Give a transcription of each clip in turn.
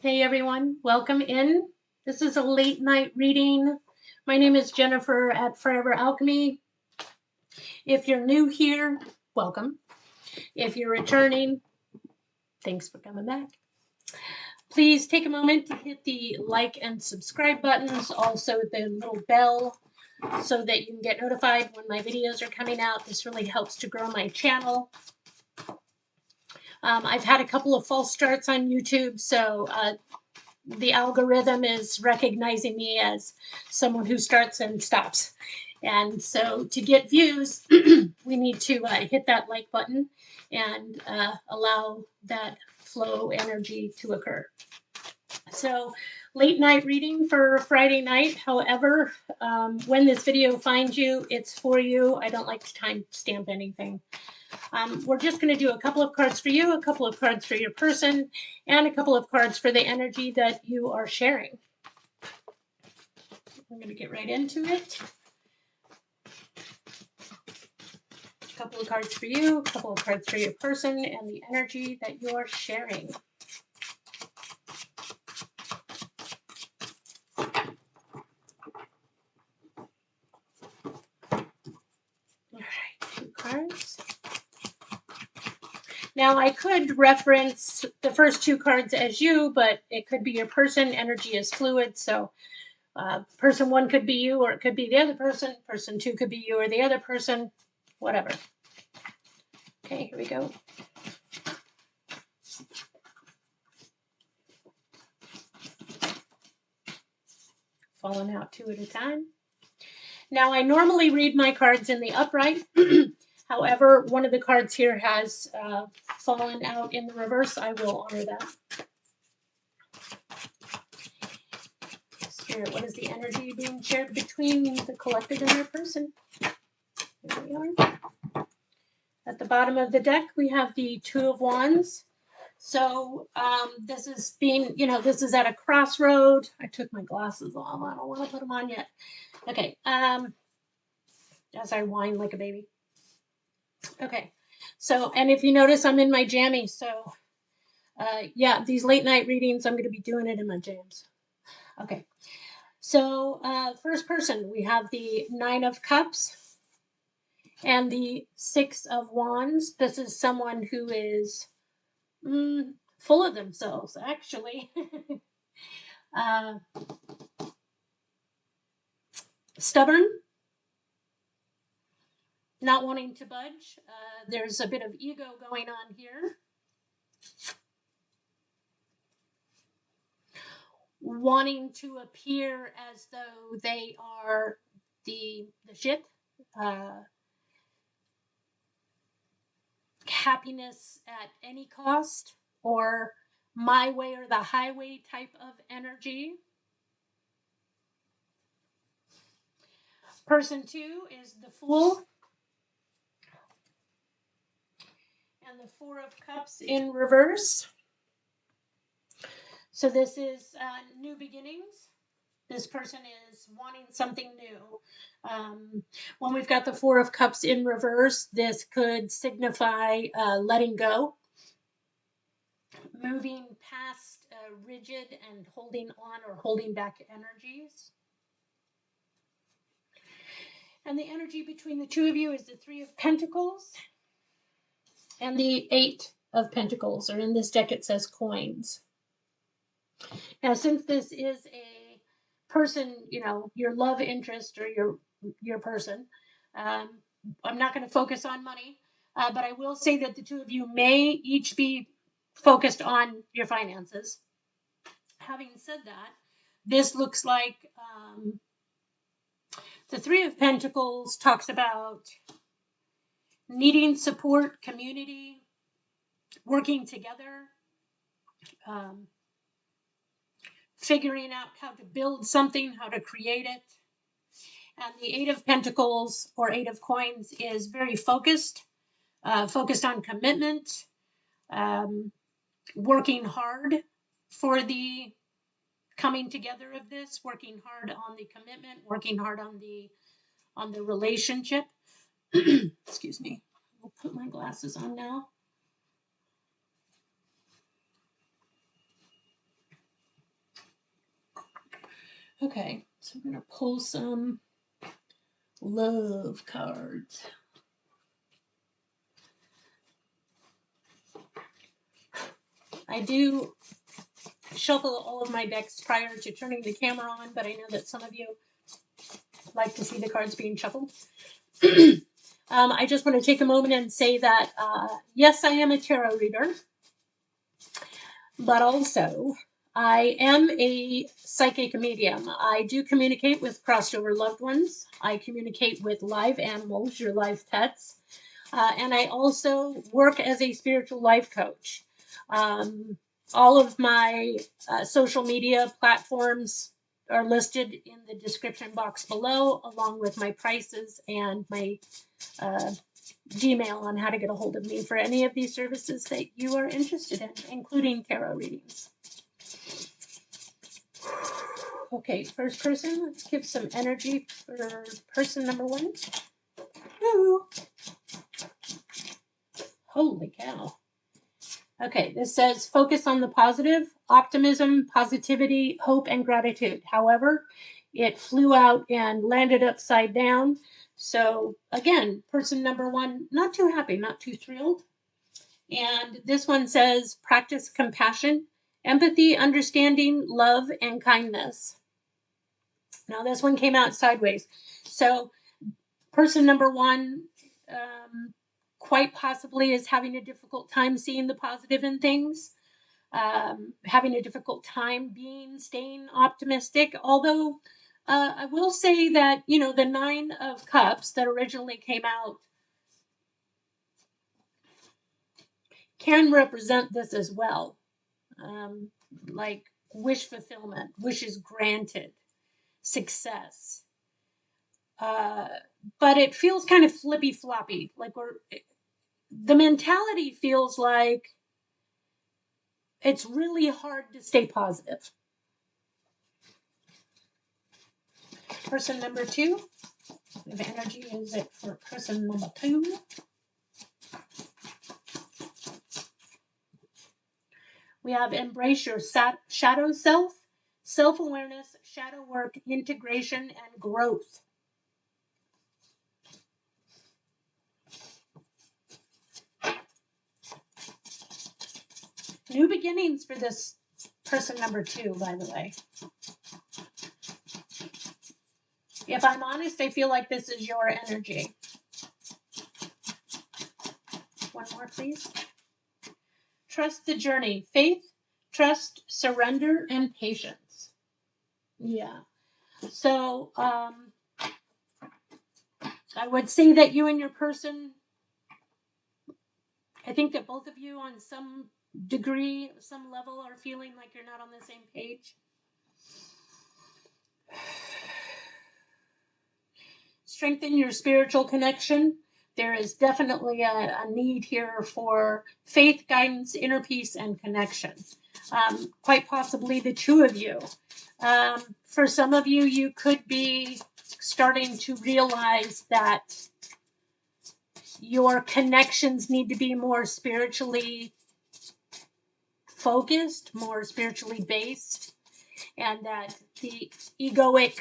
Hey everyone, welcome in. This is a late night reading. My name is Jennifer at Forever Alchemy. If you're new here, welcome. If you're returning, thanks for coming back. Please take a moment to hit the like and subscribe buttons, also the little bell, so that you can get notified when my videos are coming out. This really helps to grow my channel. I've had a couple of false starts on YouTube, so the algorithm is recognizing me as someone who starts and stops. And so to get views, we need to hit that like button and allow that flow energy to occur. So late night reading for Friday night. However, when this video finds you, it's for you. I don't like to time stamp anything. We're just going to do a couple of cards for you, a couple of cards for your person, and a couple of cards for the energy that you are sharing. We're going to get right into it. A couple of cards for you, a couple of cards for your person, and the energy that you are sharing. All right, 2 cards. Now, I could reference the first 2 cards as you, but it could be your person. Energy is fluid, so person 1 could be you, or it could be the other person. Person 2 could be you or the other person, whatever. Okay, here we go. Falling out 2 at a time. Now, I normally read my cards in the upright. However, one of the cards here has fallen out in the reverse. I will honor that. Spirit, what is the energy being shared between the collective and their person? Here we are. At the bottom of the deck, we have the 2 of Wands. So this is being, this is at a crossroad. I took my glasses off. I don't want to put them on yet. Okay. As I whine like a baby. Okay. So, and if you notice, I'm in my jammies. So, yeah, these late night readings, I'm going to be doing it in my jams. Okay. So, first person, we have the 9 of Cups and the 6 of Wands. This is someone who is full of themselves, actually. Stubborn, not wanting to budge. There's a bit of ego going on here. Wanting to appear as though they are the shit. Happiness at any cost, or my way or the highway type of energy. Person 2 is the Fool and the 4 of Cups in reverse. So this is new beginnings. This person is wanting something new. When we've got the 4 of Cups in reverse, this could signify letting go, moving past rigid and holding on or holding back energies. And the energy between the 2 of you is the 3 of Pentacles and the 8 of Pentacles, or in this deck it says coins. Now, since this is a person, your love interest or your person, I'm not going to focus on money, but I will say that the 2 of you may each be focused on your finances. Having said that, this looks like the 3 of Pentacles talks about needing support, community, working together, figuring out how to build something, how to create it. And the 8 of Pentacles or 8 of Coins is very focused on commitment, working hard for the coming together of this, working hard on the commitment, working hard on the relationship. Excuse me. I'll put my glasses on now. Okay, so I'm going to pull some love cards. I do shuffle all of my decks prior to turning the camera on, but I know that some of you like to see the cards being shuffled. I just want to take a moment and say that, yes, I am a tarot reader, but also I am a psychic medium. I do communicate with crossed over loved ones. I communicate with live animals, your live pets. And I also work as a spiritual life coach. All of my social media platforms are listed in the description box below, along with my prices and my Gmail on how to get a hold of me for any of these services that you are interested in, including tarot readings. Okay, first person, let's give some energy for person number 1. Ooh. Holy cow. Okay, this says focus on the positive, optimism, positivity, hope, and gratitude. However, it flew out and landed upside down. So again, person number 1, not too happy, not too thrilled. And this one says practice compassion, empathy, understanding, love, and kindness. Now this one came out sideways. So person number 1, quite possibly is having a difficult time seeing the positive in things, having a difficult time staying optimistic. Although I will say that, the 9 of Cups that originally came out can represent this as well. Like wish fulfillment, wishes granted, success. But it feels kind of flippy floppy. Like the mentality feels like it's really hard to stay positive. Person number 2. The energy is it for person number 2. We have embrace your shadow self, self-awareness, shadow work, integration, and growth. New beginnings for this person number 2, by the way. If I'm honest, I feel like this is your energy. One more, please. Trust the journey. Faith, trust, surrender, and patience. Yeah. So, I would say that you and your person, I think that both of you on some degree, some level, are feeling like you're not on the same page. Strengthen your spiritual connection. There is definitely a need here for faith, guidance, inner peace, and connection. Quite possibly the 2 of you. For some of you, you could be starting to realize that your connections need to be more spiritually focused, more spiritually based, and that the egoic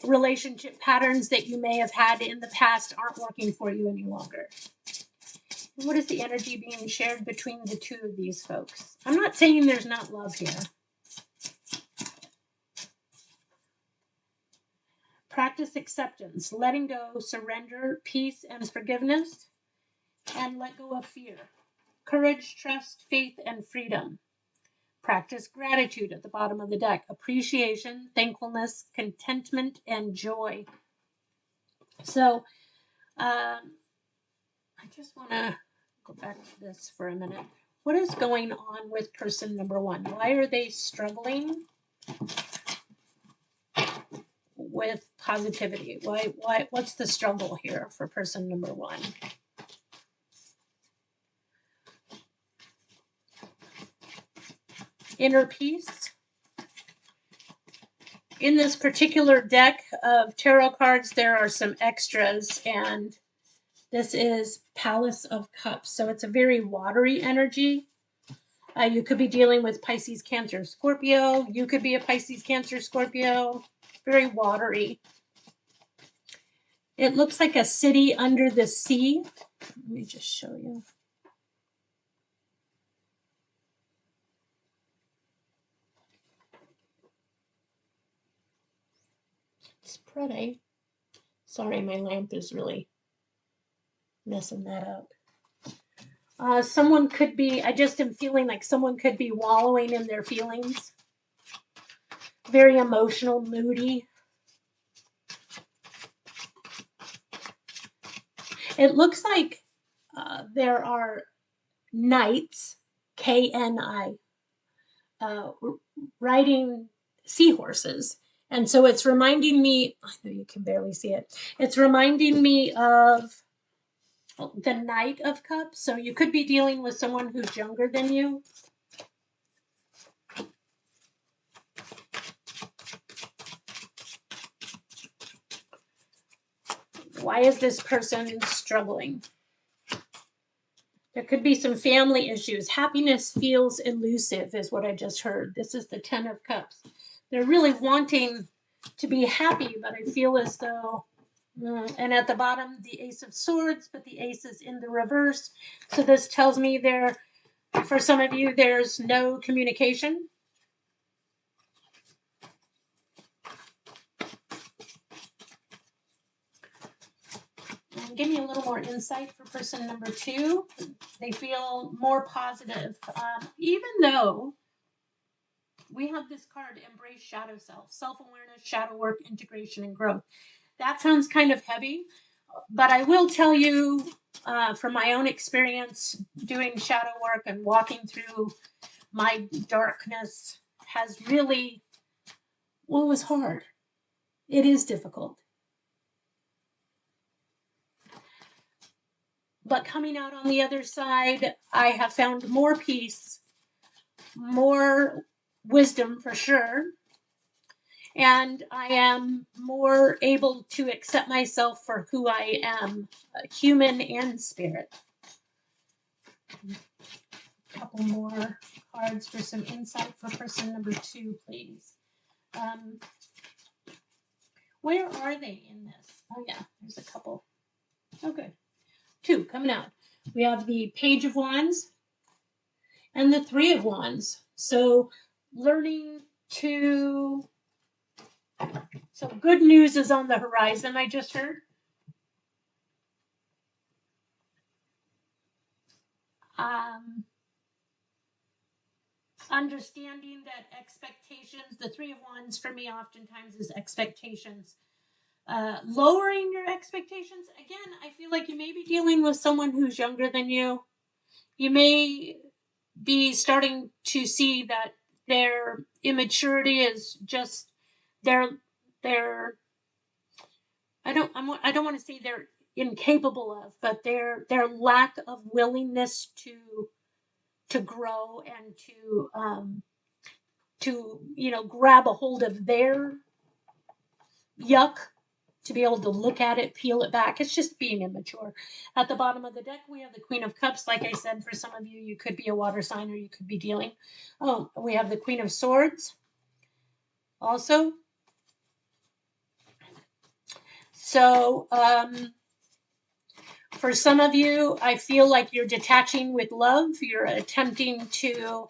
relationship patterns that you may have had in the past aren't working for you any longer. What is the energy being shared between the 2 of these folks? I'm not saying there's not love here. Practice acceptance, letting go, surrender, peace, and forgiveness, and let go of fear. Courage, trust, faith, and freedom. Practice gratitude at the bottom of the deck. Appreciation, thankfulness, contentment, and joy. So, I just want to go back to this for a minute. What is going on with person number 1? Why are they struggling with positivity? What's the struggle here for person number 1? Inner peace. In this particular deck of tarot cards, there are some extras, and this is Palace of Cups. So it's a very watery energy. You could be dealing with Pisces, Cancer, Scorpio. You could be a Pisces, Cancer, Scorpio. Very watery. It looks like a city under the sea. Let me just show you. It's pretty. Sorry, my lamp is really messing that up. Someone could be, I just am feeling like someone could be wallowing in their feelings. Very emotional, moody. It looks like there are knights, K-N-I, riding seahorses. And so it's reminding me, I know you can barely see it, it's reminding me of the Knight of Cups. So you could be dealing with someone who's younger than you. Why is this person struggling? There could be some family issues. Happiness feels elusive is what I just heard. This is the 10 of Cups. They're really wanting to be happy, but I feel as though, and at the bottom, the Ace of Swords, but the Ace is in the reverse. So this tells me there, for some of you, there's no communication. And give me a little more insight for person number 2. They feel more positive, even though we have this card, Embrace Shadow Self, self-awareness, shadow work, integration, and growth. That sounds kind of heavy, but I will tell you from my own experience doing shadow work and walking through my darkness has really, well, it was hard. It is difficult. But coming out on the other side, I have found more peace, more wisdom for sure, and I am more able to accept myself for who I am, human and spirit. A couple more cards for some insight for person number 2, please. Where are they in this? Oh yeah, there's a couple. Okay, 2 coming out. We have the Page of Wands and the 3 of Wands. So learning to, so good news is on the horizon, I just heard. Understanding that expectations, the 3 of Wands for me oftentimes is expectations. Lowering your expectations. Again, I feel like you may be dealing with someone who's younger than you. You may be starting to see that their immaturity is just their I don't want to say they're incapable of, but their lack of willingness to grow and to grab a hold of their yuck, to be able to look at it, peel it back. It's just being immature. At the bottom of the deck, we have the Queen of Cups. Like I said, for some of you, you could be a water sign or you could be dealing. Oh, we have the Queen of Swords also. So for some of you, I feel like you're detaching with love. You're attempting to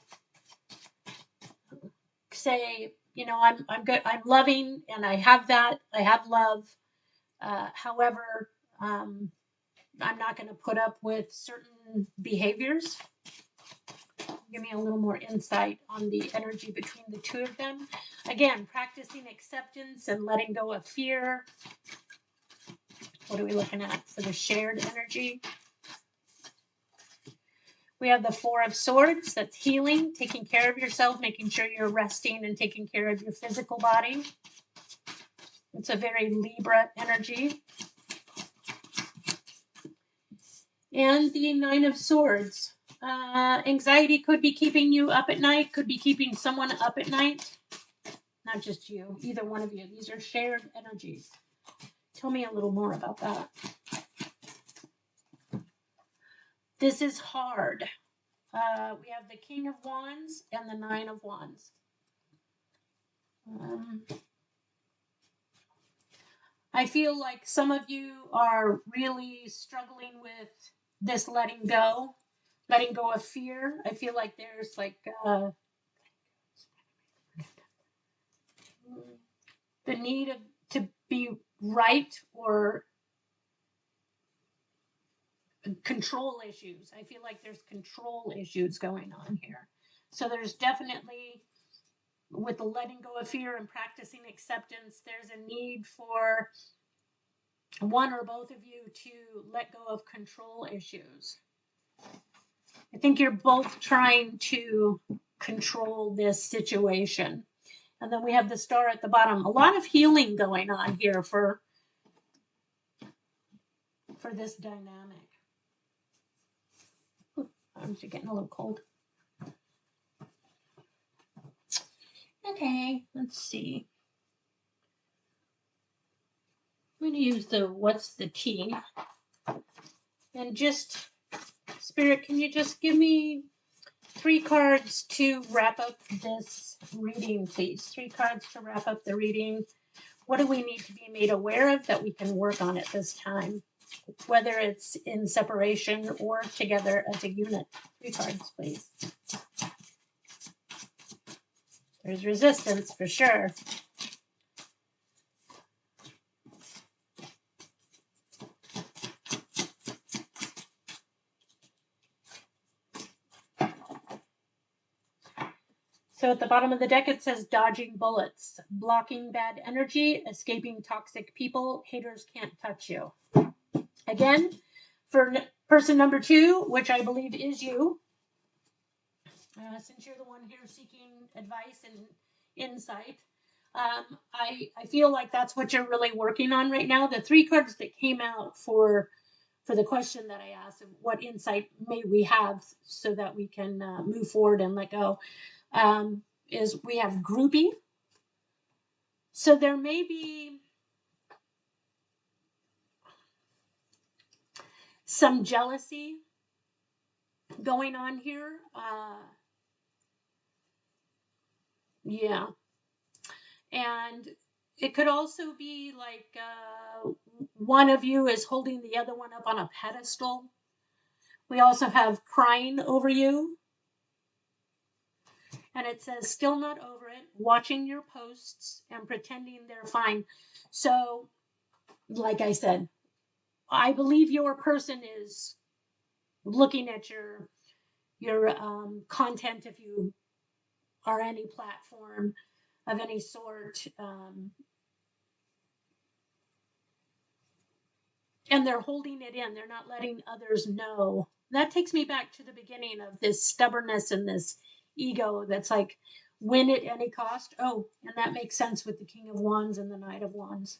say, I'm good, I'm loving, and I have that. I have love. However, I'm not going to put up with certain behaviors. Give me a little more insight on the energy between the 2 of them. Again, practicing acceptance and letting go of fear. What are we looking at for the shared energy? We have the 4 of Swords. That's healing, taking care of yourself, making sure you're resting and taking care of your physical body. It's a very Libra energy. And the 9 of Swords. Anxiety could be keeping you up at night, could be keeping someone up at night. Not just you, either one of you. These are shared energies. Tell me a little more about that. This is hard. we have the King of Wands and the Nine of Wands. I feel like some of you are really struggling with this letting go of fear. I feel like there's like the need to be right or control issues. I feel like there's control issues going on here. So there's definitely, with the letting go of fear and practicing acceptance, there's a need for one or both of you to let go of control issues. I think you're both trying to control this situation. And then we have the Star at the bottom. A lot of healing going on here for this dynamic. I'm just getting a little cold. Okay, let's see. I'm going to use the what's the tea. And just, Spirit, can you just give me 3 cards to wrap up this reading, please? 3 cards to wrap up the reading. What do we need to be made aware of that we can work on at this time? Whether it's in separation or together as a unit. 3 cards, please. There's resistance for sure. So at the bottom of the deck, it says dodging bullets, blocking bad energy, escaping toxic people, haters can't touch you. Again, for person number 2, which I believe is you, since you're the one here seeking advice and insight, I feel like that's what you're really working on right now. The 3 cards that came out for the question that I asked, of what insight may we have so that we can move forward and let go, is we have groupie. So there may be some jealousy going on here. Yeah. And it could also be like one of you is holding the other one up on a pedestal. We also have crying over you. And it says, still not over it, watching your posts and pretending they're fine. So, like I said, I believe your person is looking at your content, if you are any platform of any sort, and they're holding it in. They're not letting others know. That takes me back to the beginning of this stubbornness and this ego that's like, win at any cost. Oh, and that makes sense with the King of Wands and the Knight of Wands.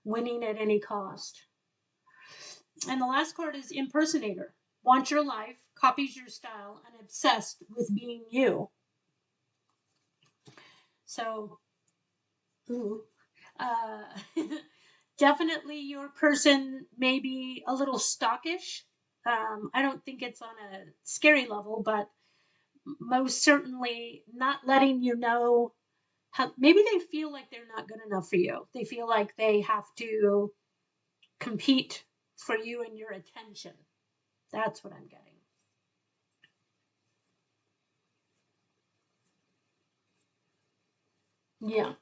Winning at any cost. And the last card is impersonator. Wants your life, copies your style, and obsessed with being you. So, definitely your person may be a little stockish. I don't think it's on a scary level, but most certainly not letting you know how, maybe they feel like they're not good enough for you. They feel like they have to compete for you and your attention. That's what I'm getting. Yeah.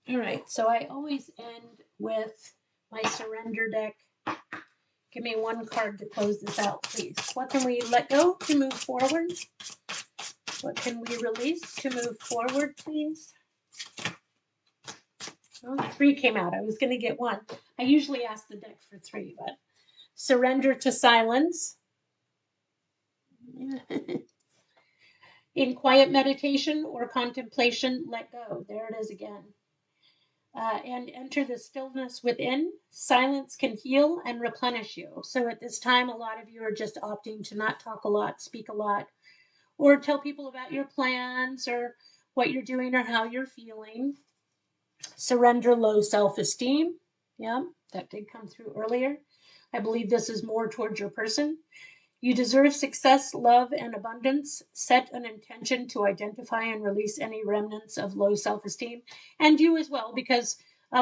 All right. So I always end with my surrender deck. Give me 1 card to close this out, please. What can we let go to move forward? What can we release to move forward, please? Oh, 3 came out. I was going to get 1. I usually ask the deck for 3, but surrender to silence. In quiet meditation or contemplation, let go. There it is again. And enter the stillness within. Silence can heal and replenish you. So at this time, a lot of you are just opting to not talk a lot, speak a lot, or tell people about your plans or what you're doing or how you're feeling. Surrender low self-esteem. Yeah, that did come through earlier. I believe this is more towards your person. You deserve success, love, and abundance. Set an intention to identify and release any remnants of low self-esteem, and you as well, because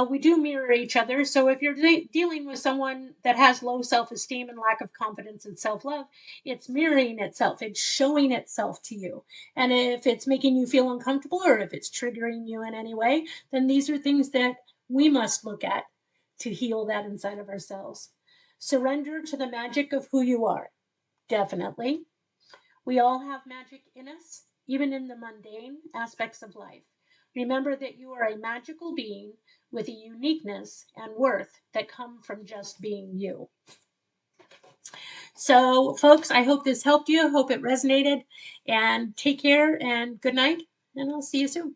we do mirror each other. So if you're dealing with someone that has low self-esteem and lack of confidence and self-love, it's mirroring itself. It's showing itself to you. And if it's making you feel uncomfortable or if it's triggering you in any way, then these are things that we must look at to heal that inside of ourselves. Surrender to the magic of who you are. Definitely. We all have magic in us, even in the mundane aspects of life. Remember that you are a magical being with a uniqueness and worth that come from just being you. So, folks, I hope this helped you. I hope it resonated. And take care and good night. And I'll see you soon.